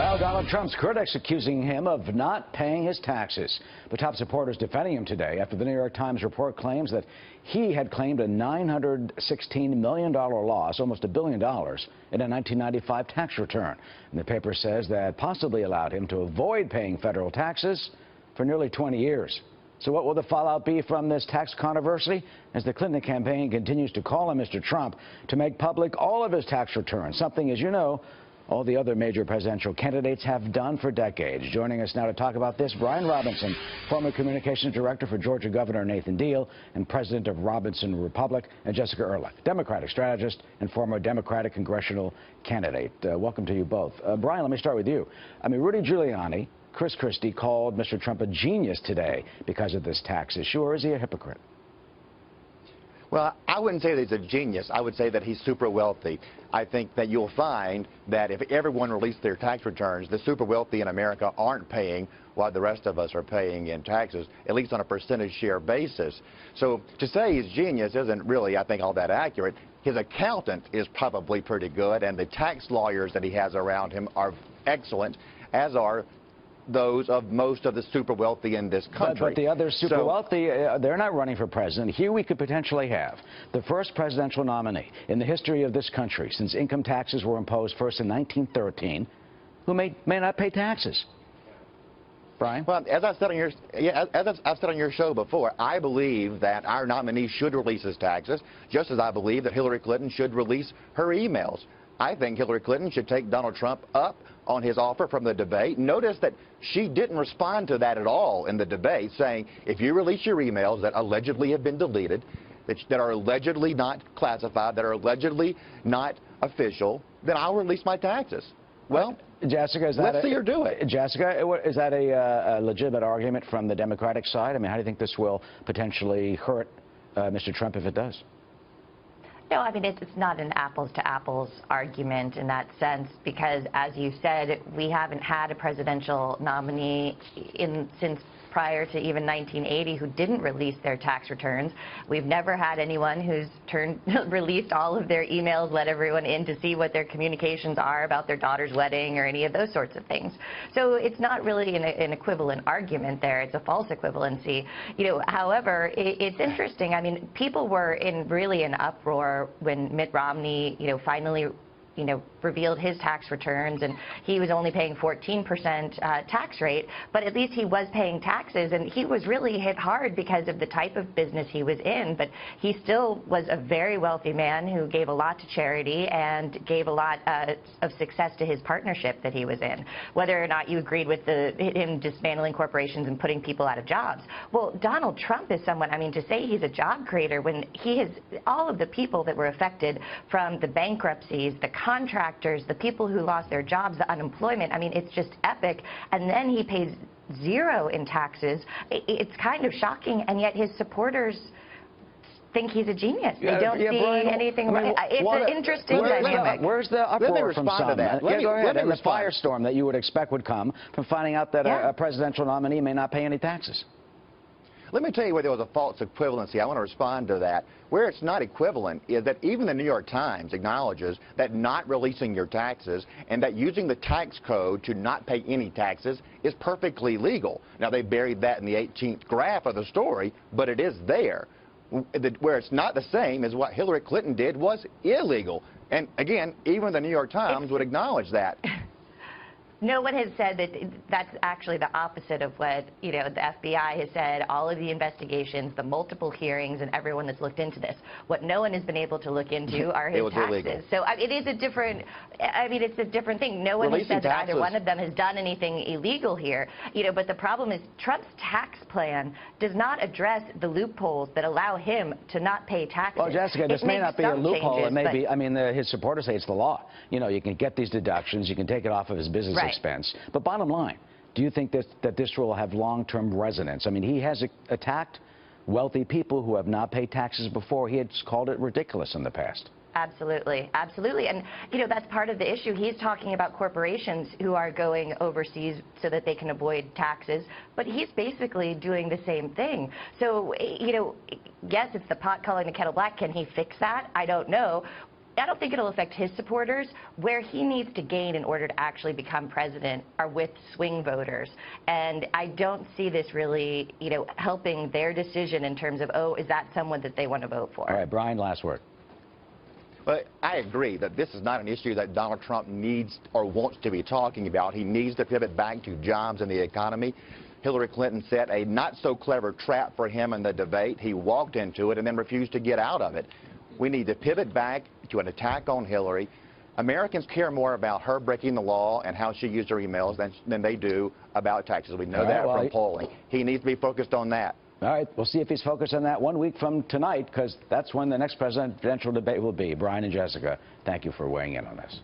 Well, Donald Trump's critics accusing him of not paying his taxes. But top supporters defending him today after the New York Times report claims that he had claimed a $916 million loss, almost $1 billion, in a 1995 tax return. And the paper says that possibly allowed him to avoid paying federal taxes for nearly 20 years. So what will the fallout be from this tax controversy as the Clinton campaign continues to call on Mr. Trump to make public all of his tax returns, something, as you know, all the other major presidential candidates have done for decades. Joining us now to talk about this, Brian Robinson, former communications director for Georgia Governor Nathan Deal and president of Robinson Republic, and Jessica Ehrlich, Democratic strategist and former Democratic congressional candidate. Welcome to you both. Brian, let me start with you. I mean, Rudy Giuliani, Chris Christie called Mr. Trump a genius today because of this tax issue, or is he a hypocrite? Well, I wouldn't say that he's a genius. I would say that he's super wealthy. I think that you'll find that if everyone released their tax returns, the super wealthy in America aren't paying what the rest of us are paying in taxes, at least on a percentage share basis. So to say he's genius isn't really, I think, all that accurate. His accountant is probably pretty good, and the tax lawyers that he has around him are excellent, as are those of most of the super wealthy in this country. But the other super wealthy, they're not running for president. Here we could potentially have the first presidential nominee in the history of this country since income taxes were imposed first in 1913 who may not pay taxes. Brian? Well, as I've said on your show before, I believe that our nominee should release his taxes, just as I believe that Hillary Clinton should release her emails. I think Hillary Clinton should take Donald Trump up on his offer from the debate. Notice that she didn't respond to that at all in the debate, saying, if you release your emails that allegedly have been deleted, that are allegedly not classified, that are allegedly not official, then I'll release my taxes. Well, Jessica, let's see her do it. Jessica, is that a legitimate argument from the Democratic side? I mean, how do you think this will potentially hurt Mr. Trump if it does? No, I mean, it's not an apples-to-apples argument in that sense because, as you said, we haven't had a presidential nominee since prior to even 1980 who didn't release their tax returns. We've never had anyone who's released all of their emails, let everyone in to see what their communications are about their daughter's wedding or any of those sorts of things. So it's not really an equivalent argument there. It's a false equivalency. You know, however, it's interesting. I mean, people were really in uproar when Mitt Romney, finally revealed his tax returns, and he was only paying 14% tax rate, but at least he was paying taxes, and he was really hit hard because of the type of business he was in, but he still was a very wealthy man who gave a lot to charity and gave a lot of success to his partnership that he was in. Whether or not you agreed with him dismantling corporations and putting people out of jobs. Well, Donald Trump is someone, I mean, to say he's a job creator when he has all of the people that were affected from the bankruptcies, the contractors, the people who lost their jobs, the unemployment. I mean, it's just epic. And then he pays zero in taxes. It's kind of shocking, and yet his supporters think he's a genius. They don't see Brian, anything wrong. It's an interesting dynamic. Where's the uproar from some? Go ahead. And the firestorm that you would expect would come from finding out that a presidential nominee may not pay any taxes. Let me tell you where there was a false equivalency. I want to respond to that. Where it's not equivalent is that even the New York Times acknowledges that not releasing your taxes and that using the tax code to not pay any taxes is perfectly legal. Now, they buried that in the 18th graph of the story, but it is there. Where it's not the same as what Hillary Clinton did was illegal. And again, even the New York Times would acknowledge that. No one has said that that's actually the opposite of what, the FBI has said, all of the investigations, the multiple hearings, and everyone that's looked into this. What no one has been able to look into are his taxes. Illegal. So it is a different, it's a different thing. No one has said that either one of them has done anything illegal here. But the problem is Trump's tax plan does not address the loopholes that allow him to not pay taxes. Well, Jessica, this may not be a loophole. It may be, I mean, his supporters say it's the law. You can get these deductions. You can take it off of his business expense. But bottom line, do you think that this will have long-term resonance? I mean, he has attacked wealthy people who have not paid taxes before. He had called it ridiculous in the past. Absolutely. Absolutely. And, that's part of the issue. He's talking about corporations who are going overseas so that they can avoid taxes. But he's basically doing the same thing. So, yes, it's the pot calling the kettle black. Can he fix that? I don't know. I don't think it'll affect his supporters. Where he needs to gain in order to actually become president are with swing voters. And I don't see this really, helping their decision in terms of, oh, is that someone that they want to vote for? All right, Brian, last word. But I agree that this is not an issue that Donald Trump needs or wants to be talking about. He needs to pivot back to jobs and the economy. Hillary Clinton set a not-so-clever trap for him in the debate. He walked into it and then refused to get out of it. We need to pivot back to an attack on Hillary. Americans care more about her breaking the law and how she used her emails than they do about taxes. We know that from polling. He needs to be focused on that. All right, we'll see if he's focused on that 1 week from tonight, because that's when the next presidential debate will be. Brian and Jessica, thank you for weighing in on this.